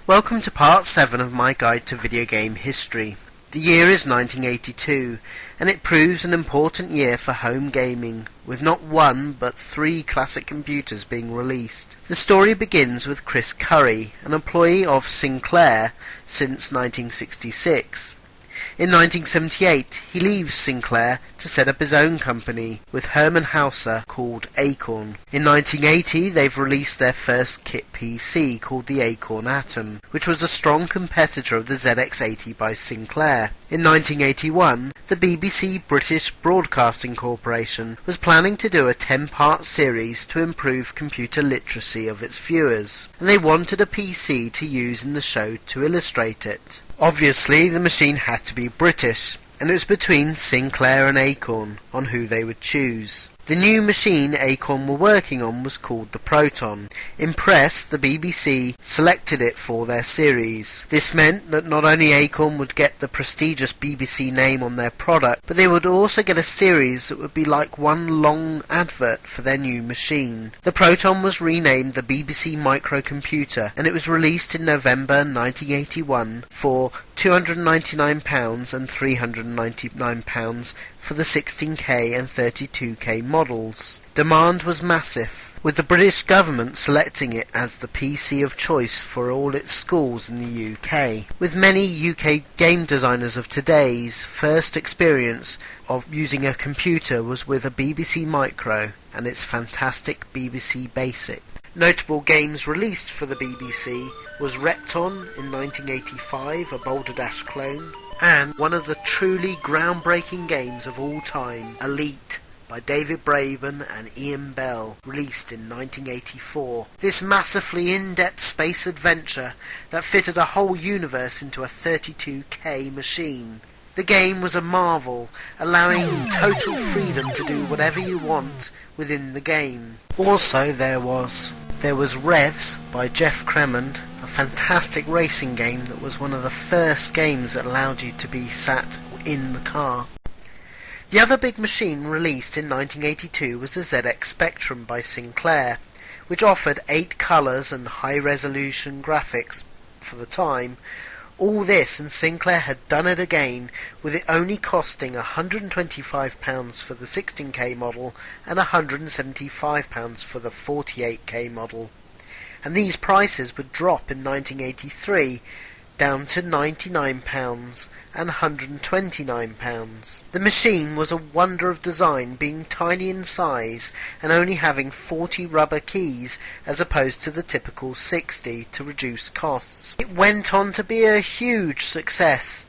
Welcome to part 7 of my guide to video game history. The year is 1982, and it proves an important year for home gaming, with not one but 3 classic computers being released. The story begins with Chris Curry, an employee of Sinclair since 1966. In 1978, he leaves Sinclair to set up his own company with Herman Hauser called Acorn. In 1980, they've released their first kit PC called the Acorn Atom, which was a strong competitor of the ZX80 by Sinclair. In 1981, the BBC British Broadcasting Corporation was planning to do a 10-part series to improve computer literacy of its viewers, and they wanted a PC to use in the show to illustrate it. Obviously, the machine had to be British, and it was between Sinclair and Acorn on who they would choose. The new machine Acorn were working on was called the Proton. Impressed, the BBC selected it for their series. This meant that not only Acorn would get the prestigious BBC name on their product, but they would also get a series that would be like one long advert for their new machine. The Proton was renamed the Bbc Microcomputer, and it was released in November 1981 for £299 and £399 for the 16K and 32K models. Demand was massive, with the British government selecting it as the PC of choice for all its schools in the UK. With many UK game designers of today's first experience of using a computer was with a BBC Micro and its fantastic BBC Basic. Notable games released for the BBC was Repton in 1985, a Boulder Dash clone, and one of the truly groundbreaking games of all time, Elite, by David Braben and Ian Bell, released in 1984. This massively in-depth space adventure that fitted a whole universe into a 32K machine. The game was a marvel, allowing total freedom to do whatever you want within the game. Also there was Revs by Jeff Cremond, a fantastic racing game that was one of the first games that allowed you to be sat in the car. The other big machine released in 1982 was the ZX Spectrum by Sinclair, which offered 8 colours and high-resolution graphics for the time. All this, and Sinclair had done it again, with it only costing £125 for the 16K model and £175 for the 48K model. And these prices would drop in 1983 down to £99 and £129. The machine was a wonder of design, being tiny in size and only having 40 rubber keys as opposed to the typical 60 to reduce costs. It went on to be a huge success,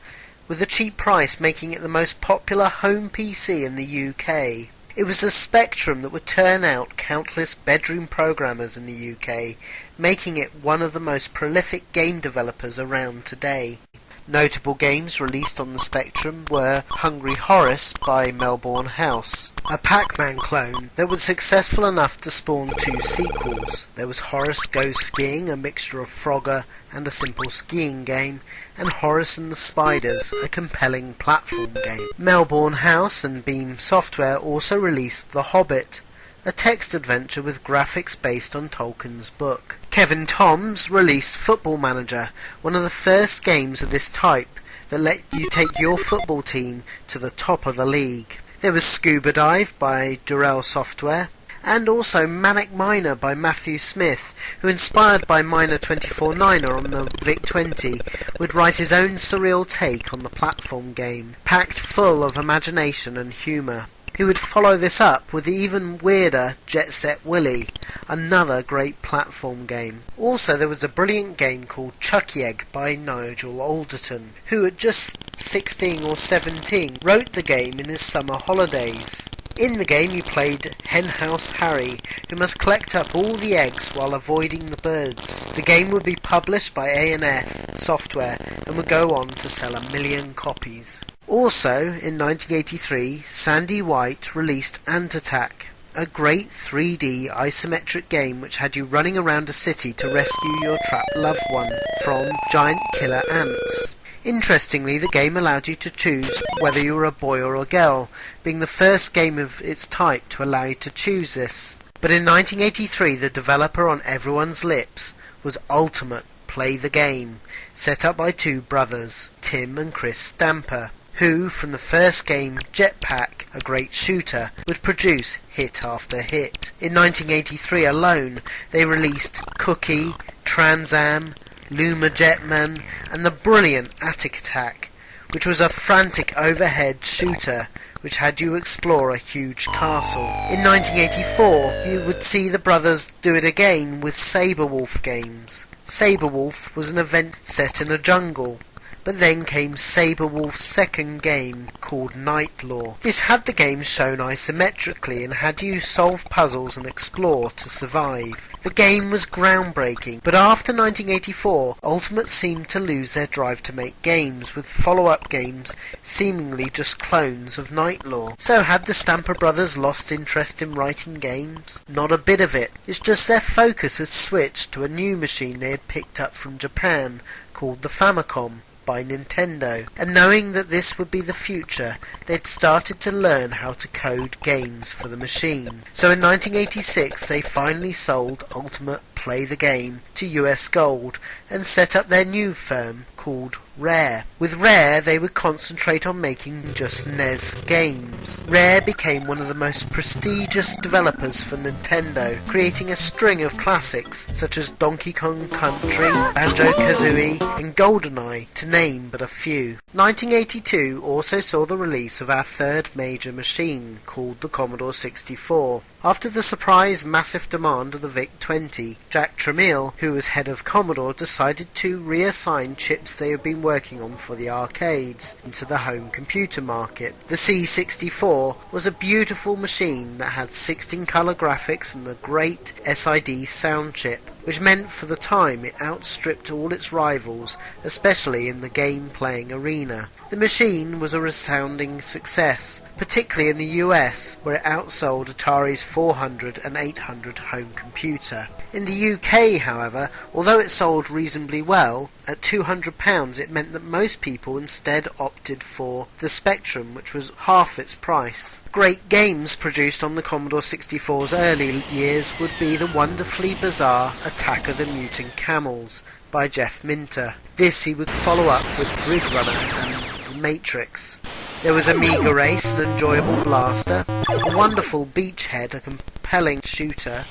with the cheap price making it the most popular home PC in the UK. It was a Spectrum that would turn out countless bedroom programmers in the UK, making it one of the most prolific game developers around today. Notable games released on the Spectrum were Hungry Horace by Melbourne House, a Pac-Man clone that was successful enough to spawn 2 sequels. There was Horace Goes Skiing, a mixture of Frogger and a simple skiing game, and Horace and the Spiders, a compelling platform game. Melbourne House and Beam Software also released The Hobbit, a text adventure with graphics based on Tolkien's book. Kevin Toms released Football Manager, one of the first games of this type that let you take your football team to the top of the league. There was Scuba Dive by Durrell Software, and also Manic Miner by Matthew Smith, who, inspired by Miner 24-9er on the VIC-20, would write his own surreal take on the platform game, packed full of imagination and humour. He would follow this up with the even weirder Jet Set Willy, another great platform game. Also there was a brilliant game called Chuckie by Nigel Alderton, who at just 16 or 17 wrote the game in his summer holidays. In the game you played Henhouse Harry, who must collect up all the eggs while avoiding the birds. The game would be published by A&F Software and would go on to sell 1 million copies. Also, in 1983, Sandy White released Ant Attack, a great 3D isometric game which had you running around a city to rescue your trapped loved one from giant killer ants. Interestingly, the game allowed you to choose whether you were a boy or a girl, being the first game of its type to allow you to choose this. But in 1983, the developer on everyone's lips was Ultimate Play the Game, set up by two brothers, Tim and Chris Stamper, who, from the first game, Jetpack, a great shooter, would produce hit after hit. In 1983 alone, they released Cookie, Trans Am, Luma Jetman, and the brilliant Attic Attack, which was a frantic overhead shooter which had you explore a huge castle. In 1984, you would see the brothers do it again with Saberwolf games. Saberwolf was an event set in a jungle, but then came Saberwolf's second game called Night Law. This had the game shown isometrically and had you solve puzzles and explore to survive. The game was groundbreaking, but after 1984, Ultimate seemed to lose their drive to make games, with follow-up games seemingly just clones of Night Law. So had the Stamper brothers lost interest in writing games? Not a bit of it. It's just their focus has switched to a new machine they had picked up from Japan called the Famicom by Nintendo, and knowing that this would be the future, they'd started to learn how to code games for the machine. So in 1986 they finally sold Ultimate Play the Game to US Gold and set up their new firm called Rare. With Rare they would concentrate on making just NES games. Rare became one of the most prestigious developers for Nintendo, creating a string of classics such as Donkey Kong Country, Banjo-Kazooie and GoldenEye, to name but a few. 1982 also saw the release of our third major machine, called the Commodore 64. After the surprise massive demand of the VIC-20, Jack Tramiel, who was head of Commodore, decided to reassign chips they had been working on for the arcades into the home computer market. The C64 was a beautiful machine that had 16-colour graphics and the great SID sound chip, which meant for the time it outstripped all its rivals, especially in the game-playing arena. The machine was a resounding success, particularly in the US, where it outsold Atari's 400 and 800 home computer. In the UK, however, although it sold reasonably well, at £200 it meant that most people instead opted for the Spectrum, which was half its price. Great games produced on the Commodore 64's early years would be the wonderfully bizarre Attack of the Mutant Camels by Jeff Minter. This he would follow up with Grid Runner and The Matrix. There was Amiga Race, an enjoyable blaster, a wonderful Beachhead, a compelling shooter,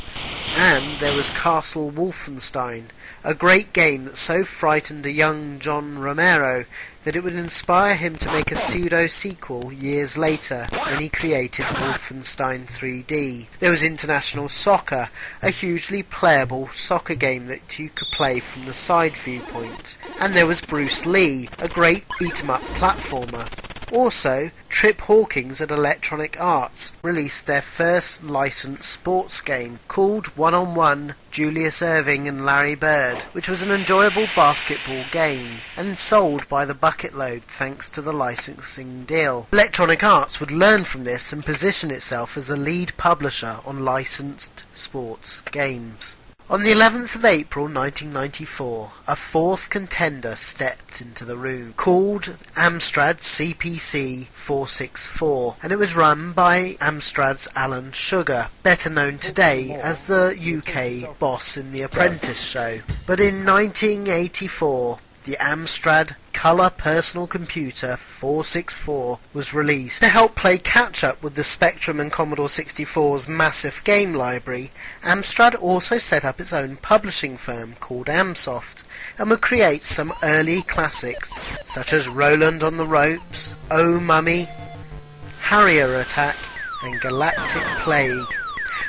and there was Castle Wolfenstein, a great game that so frightened a young John Romero that it would inspire him to make a pseudo-sequel years later when he created Wolfenstein 3D. There was International Soccer, a hugely playable soccer game that you could play from the side viewpoint. And there was Bruce Lee, a great beat-em-up platformer. Also, Trip Hawkins at Electronic Arts released their first licensed sports game called One-on-One Julius Erving and Larry Bird, which was an enjoyable basketball game and sold by the bucket load thanks to the licensing deal. Electronic Arts would learn from this and position itself as a lead publisher on licensed sports games. On the 11th of April 1994, a fourth contender stepped into the room, called Amstrad CPC 464, and it was run by Amstrad's Alan Sugar, better known today as the UK boss in The Apprentice show. But in 1984, the Amstrad Colour Personal Computer 464 was released. To help play catch-up with the Spectrum and Commodore 64's massive game library, Amstrad also set up its own publishing firm called Amsoft, and would create some early classics, such as Roland on the Ropes, Oh Mummy, Harrier Attack, and Galactic Plague.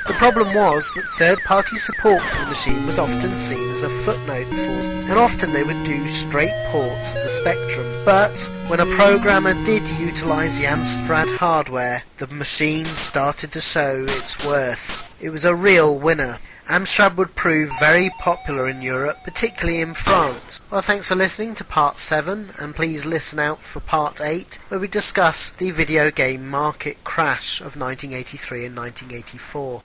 The problem was that third-party support for the machine was often seen as a footnote for, and often they would do straight ports of the Spectrum. But when a programmer did utilise the Amstrad hardware, the machine started to show its worth. It was a real winner. Amstrad would prove very popular in Europe, particularly in France. Well, thanks for listening to Part 7, and please listen out for Part 8, where we discuss the video game market crash of 1983 and 1984.